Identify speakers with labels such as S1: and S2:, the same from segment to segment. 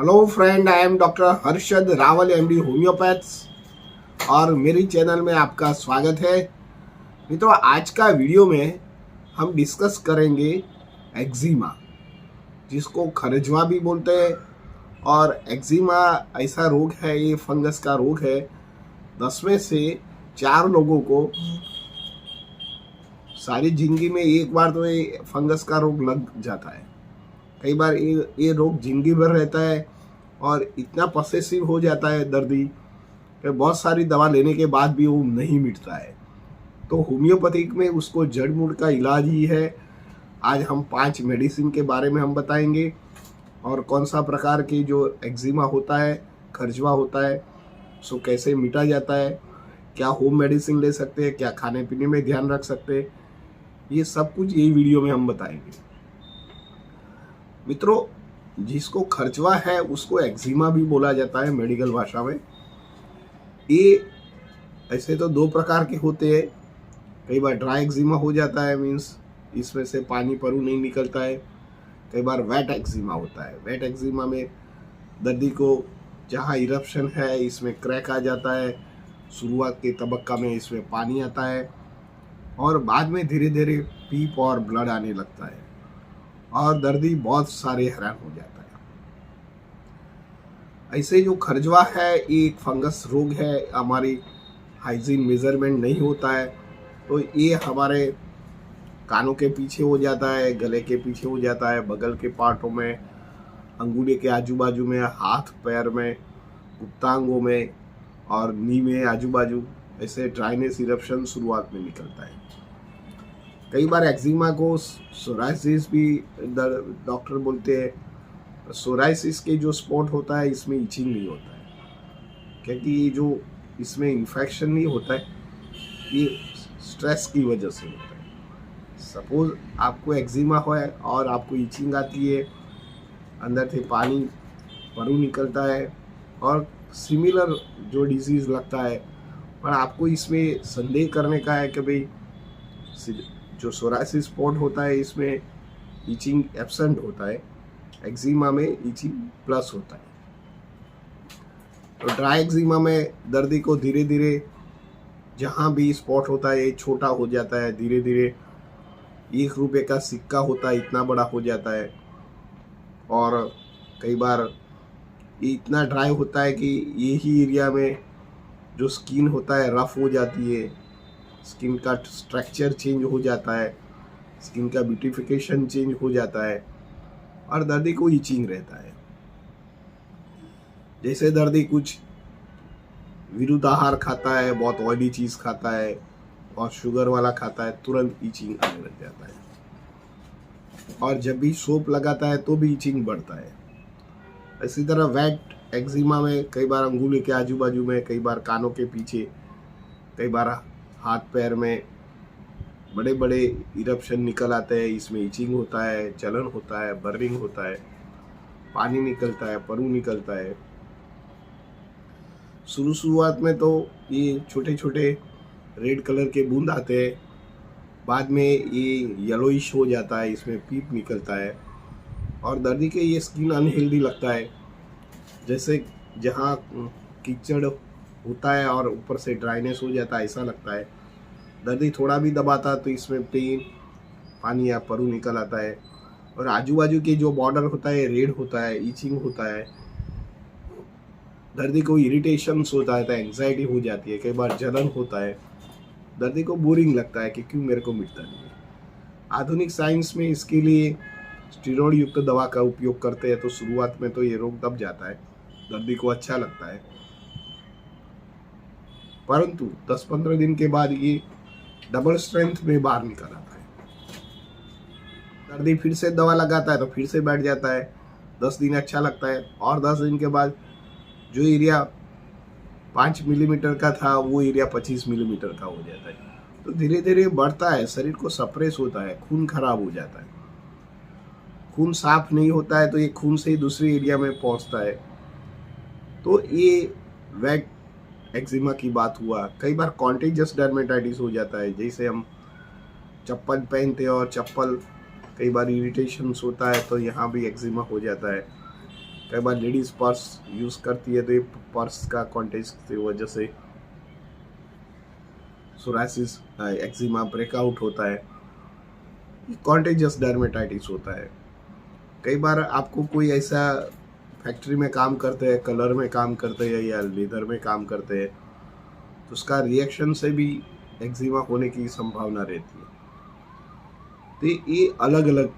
S1: Hello friend, I am doctor Harshad Rawal, MD homeopaths और मेरी channel में आपका स्वागत है। मित्रों, आज का वीडियो में हम डिस्कस करेंगे एक्जिमा, जिसको खरजवा भी बोलते हैं। और एक्जिमा ऐसा रोग है, ये फंगस का रोग है। 10 में से 4 लोगों को सारी जिंदगी में एक बार तो ये फंगस का रोग लग जाता है। कई बार ये रोग जिंदगी भर रहता है और इतना पसेसिव हो जाता है दर्दी कि बहुत सारी दवा लेने के बाद भी वो नहीं मिटता है। तो होम्योपैथिक में उसको जड़ मूल का इलाज ही है। आज हम 5 मेडिसिन के बारे में हम बताएंगे और कौन सा प्रकार की जो एक्जिमा होता है, खरजवा होता है, उसको कैसे मिटा जाता है, क्या होम मेडिसिन ले सकते हैं, क्या खाने पीने में ध्यान रख सकते हैं, ये सब कुछ यही वीडियो में हम बताएंगे। मित्रों, जिसको खर्चवा है उसको एक्जिमा भी बोला जाता है मेडिकल भाषा में। ये ऐसे तो 2 प्रकार के होते हैं। कई बार ड्राई एक्जिमा हो जाता है, मीन्स इसमें से पानी परु नहीं निकलता है। कई बार वेट एक्जिमा होता है। वेट एक्जिमा में दर्दी को जहाँ इरप्शन है इसमें क्रैक आ जाता है। शुरुआत के तबक्का में इसमें पानी आता है और बाद में धीरे धीरे पीप और ब्लड आने लगता है और दर्दी बहुत सारे हैरान हो जाता है। ऐसे जो खरजवा है ये एक फंगस रोग है। हमारी हाइजीन मेजरमेंट नहीं होता है तो ये हमारे कानों के पीछे हो जाता है, गले के पीछे हो जाता है, बगल के पार्टों में, अंगुली के आजू बाजू में, हाथ पैर में, गुप्तांगों में और नी में आजू बाजू ऐसे ड्राइनेस इरप्शन शुरुआत में निकलता है। कई बार एक्जिमा को सोराइसिस भी डॉक्टर बोलते हैं। सोराइसिस के जो स्पॉट होता है इसमें इचिंग नहीं होता है, क्योंकि जो इसमें इन्फेक्शन नहीं होता है, ये स्ट्रेस की वजह से होता है। सपोज आपको एक्जिमा हो और आपको इचिंग आती है, अंदर से पानी परु निकलता है और सिमिलर जो डिजीज़ लगता है, पर आपको इसमें संदेह करने का है कि भाई जो सोराइसिस स्पॉट होता है इसमें इचिंग एब्सेंट होता है, एक्जिमा में इचिंग प्लस होता है। तो ड्राई एक्जिमा में दर्दी को धीरे धीरे जहाँ भी स्पॉट होता है ये छोटा हो जाता है, धीरे धीरे 1 रुपये का सिक्का होता है इतना बड़ा हो जाता है। और कई बार ये इतना ड्राई होता है कि यही एरिया में जो स्किन होता है रफ हो जाती है, स्किन का स्ट्रक्चर चेंज हो जाता है, स्किन का ब्यूटिफिकेशन चेंज हो जाता है और दर्दी को इचिंग रहता है। जैसे दर्दी कुछ विरुद्ध आहार खाता है, बहुत ऑयली चीज़ खाता है और शुगर वाला खाता है, तुरंत इचिंग आने लग जाता है। और जब भी सोप लगाता है तो भी इचिंग बढ़ता है। इसी तरह वेट एक्जिमा में कई बार अंगुली के आजू बाजू में, कई बार कानों के पीछे, कई बार हाथ पैर में बड़े बड़े इरप्शन निकल आते हैं। इसमें इचिंग होता है, जलन होता है, बर्निंग होता है, पानी निकलता है, परु निकलता है। शुरुआत में तो ये छोटे छोटे रेड कलर के बूंद आते हैं, बाद में ये येलोइश हो जाता है, इसमें पीप निकलता है और दर्दी के ये स्किन अनहेल्दी लगता है। जैसे जहाँ कीचड़ होता है और ऊपर से ड्राइनेस हो जाता है ऐसा लगता है। दर्दी थोड़ा भी दबाता तो इसमें पेन, पानी या परु निकल आता है और आजू बाजू के जो बॉर्डर होता है रेड होता है, इचिंग होता है। दर्दी को इरिटेशन होता है, तो एंग्जाइटी हो जाती है, कई बार जलन होता है, दर्दी को बोरिंग लगता है कि क्यों मेरे को मिटता नहीं है। आधुनिक साइंस में इसके लिए स्टेरॉइड युक्त दवा का उपयोग करते हैं, तो शुरुआत में तो ये रोग दब जाता है, दर्दी को अच्छा लगता है, परंतु 10-15 दिन के बाद ये डबल स्ट्रेंथ में बाहर निकल आता है। दर्दी फिर से दवा लगाता है तो फिर से बैठ जाता है। 10 दिन अच्छा लगता है और 10 दिन के बाद जो एरिया 5 मिलीमीटर का था वो एरिया 25 मिलीमीटर का हो जाता है। तो धीरे धीरे बढ़ता है, शरीर को सप्रेस होता है, खून खराब हो जाता है, खून साफ नहीं होता है तो ये खून से ही दूसरे एरिया में पहुंचता है। तो ये वेट एक्जिमा की बात हुआ। कई बार कॉन्टेजियस डर्मेटाइटिस हो जाता है, जैसे हम चप्पल पहनते हैं और चप्पल कई बार इरिटेशन होता है तो यहाँ भी एक्जिमा हो जाता है। कई बार लेडीज पर्स यूज करती है तो ये पर्स का कॉन्टेक्ट की वजह से सोरासिस एक्जिमा ब्रेकआउट होता है, कॉन्टेजियस डर्मेटाइटिस होता है। कई बार आपको कोई ऐसा फैक्ट्री में काम करते हैं, कलर में काम करते हैं या लेदर में काम करते हैं, तो उसका रिएक्शन से भी एक्जिमा होने की संभावना रहती है। तो ये अलग अलग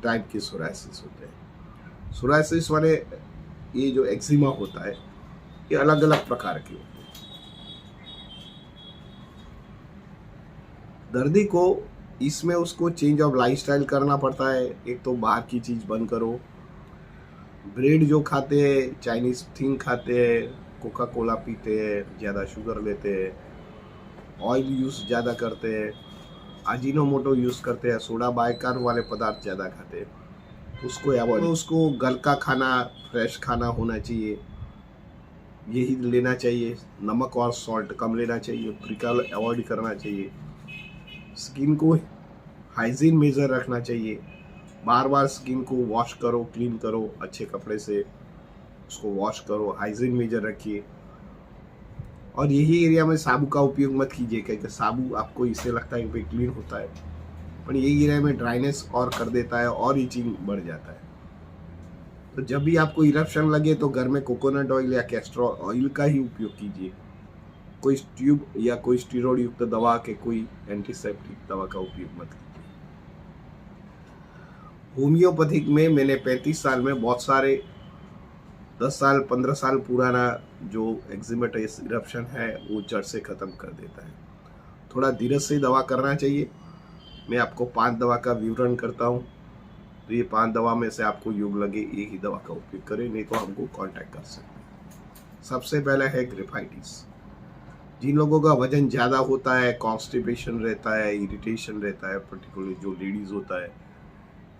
S1: टाइप के सोरासिस होते हैं। सोरासिस वाले ये जो एक्जिमा होता है ये अलग अलग प्रकार के होते हैं। दर्दी को इसमें उसको चेंज ऑफ लाइफस्टाइल करना पड़ता है। एक तो बाहर की चीज बंद करो, ब्रेड जो खाते हैं, चाइनीज थिंग खाते हैं, कोका कोला पीते हैं, ज़्यादा शुगर लेते हैं, ऑयल यूज़ ज़्यादा करते हैं, अजीनोमोटो यूज़ करते हैं, सोडा बाइकार वाले पदार्थ ज़्यादा खाते हैं, उसको अवॉइड। उसको घर का खाना, फ्रेश खाना होना चाहिए, यही लेना चाहिए। नमक और सॉल्ट कम लेना चाहिए, प्रिकल अवॉइड करना चाहिए। स्किन को हाइजीन मेजर रखना चाहिए, बार बार स्किन को वॉश करो, क्लीन करो, अच्छे कपड़े से उसको वॉश करो, हाइजीन मेजर रखिए। और यही एरिया में साबु का उपयोग मत कीजिए, क्योंकि साबु आपको इससे लगता है कि क्लीन होता है, पर यही एरिया में ड्राइनेस और कर देता है और इचिंग बढ़ जाता है। तो जब भी आपको इरप्शन लगे तो घर में कोकोनट ऑयल या कैस्टर ऑयल का ही उपयोग कीजिए। कोई ट्यूब या कोई स्टीरॉइड युक्त दवा के कोई एंटीसेप्टिक दवा का उपयोग मत कीजिए। होम्योपैथिक में मैंने 35 साल में बहुत सारे 10 साल 15 साल पुराना जो एक्जिमेटस इरप्शन है वो जड़ से ख़त्म कर देता है। थोड़ा धीरज से दवा करना चाहिए। मैं आपको 5 दवा का विवरण करता हूँ, तो ये 5 दवा में से आपको योग लगे एक ही दवा का उपयोग करें, नहीं तो हमको कांटेक्ट कर सकते हैं। सबसे पहला है ग्रेफाइटिस। जिन लोगों का वजन ज़्यादा होता है, कॉन्स्टिपेशन रहता है, इरिटेशन रहता है, पर्टिकुलरली जो लेडीज़ होता है,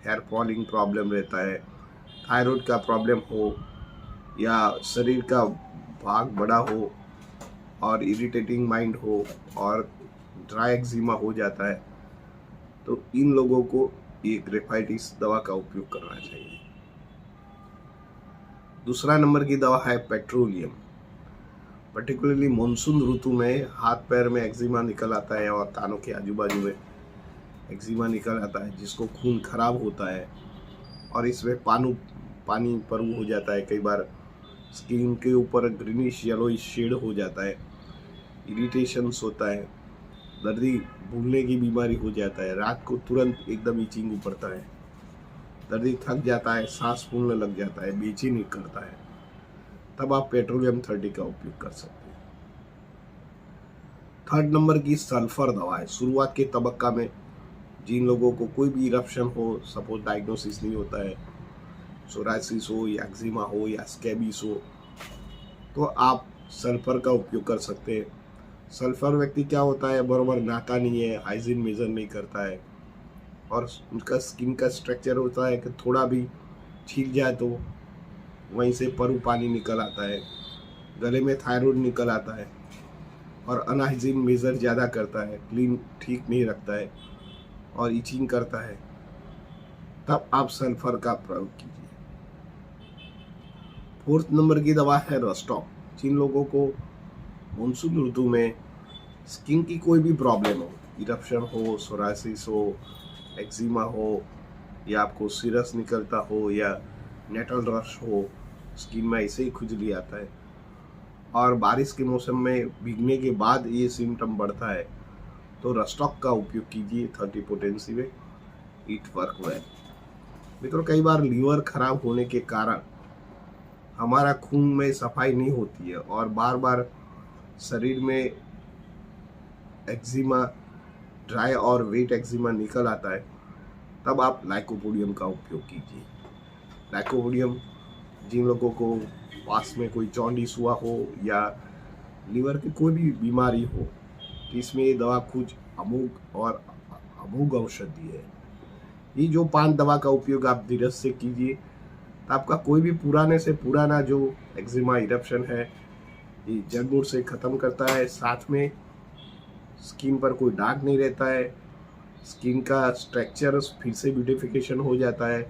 S1: हेयर फॉलिंग प्रॉब्लम रहता है, थायराइड का प्रॉब्लम हो या शरीर का भाग बड़ा हो और इरिटेटिंग माइंड हो और ड्राई एक्जिमा हो जाता है, तो इन लोगों को ये ग्रेफाइटिस दवा का उपयोग करना चाहिए। दूसरा नंबर की दवा है पेट्रोलियम। पर्टिकुलरली मानसून ऋतु में हाथ पैर में एक्जिमा निकल आता है और कानों के आजू बाजू में एक्जिमा निकल आता है, जिसको खून खराब होता है और इसमें पानी परु हो जाता है। कई बार स्किन के ऊपर ग्रीनिश येलोइश शेड हो जाता है, इरिटेशंस होता है, दर्दी भूलने की बीमारी हो जाता है, रात को तुरंत एकदम इचिंग उभरता है, दर्दी थक जाता है, सांस फूलने लग जाता है, बेचैनी करता है, तब आप पेट्रोलियम 30 का उपयोग कर सकते हैं। थर्ड नंबर की सल्फर दवा है। शुरुआत के तबक्का में जिन लोगों को कोई भी इरप्शन हो, सपोज डायग्नोसिस नहीं होता है, सोरासिस हो या एक्जिमा हो या स्कैबिस हो, तो आप सल्फर का उपयोग कर सकते हैं। सल्फर व्यक्ति क्या होता है, बराबर नहाता नहीं है, हाइजीन मेजर नहीं करता है और उनका स्किन का स्ट्रक्चर होता है कि थोड़ा भी छील जाए तो वहीं से परु पानी निकल आता है, गले में थायराइड निकल आता है और अनहाइजीन मेजर ज़्यादा करता है, क्लीन ठीक नहीं रखता है और इचिंग करता है, तब आप सल्फर का प्रयोग कीजिए। फोर्थ नंबर की दवा है रस्टॉप। जिन लोगों को मानसून ऋतु में स्किन की कोई भी प्रॉब्लम हो, इरप्शन हो, सोरासिस हो, एक्जिमा हो या आपको सीरस निकलता हो या नेटल रश हो, स्किन में ऐसे ही खुजली आता है और बारिश के मौसम में भीगने के बाद ये सिम्टम बढ़ता है, तो रस्टॉक का उपयोग कीजिए 30 पोटेंसी में, इट वर्क वेल। मित्रों, कई बार लीवर खराब होने के कारण हमारा खून में सफाई नहीं होती है और बार बार शरीर में एक्जिमा, ड्राई और वेट एक्जिमा निकल आता है, तब आप लाइकोपोडियम का उपयोग कीजिए। लाइकोपोडियम जिन लोगों को पास में कोई जॉन्डिस हुआ हो या लीवर की कोई भी बीमारी हो, तो इसमें ये दवा कुछ अमोघ औषधि है। ये जो 5 दवा का उपयोग आप धीरज से कीजिए, तो आपका कोई भी पुराने से पुराना जो एक्जिमा इरप्शन है ये जड़ मूल से ख़त्म करता है। साथ में स्किन पर कोई दाग नहीं रहता है, स्किन का स्ट्रक्चर फिर से ब्यूटिफिकेशन हो जाता है,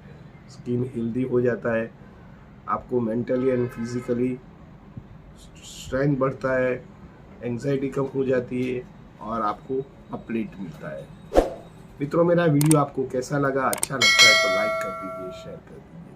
S1: स्किन हेल्दी हो जाता है आपको मेंटली एंड फिजिकली स्ट्रेंथ बढ़ता है, एंजाइटी कम हो जाती है और आपको अपलिफ्ट मिलता है। मित्रों, मेरा वीडियो आपको कैसा लगा? अच्छा लगता है तो लाइक कर दीजिए, शेयर कर दीजिए।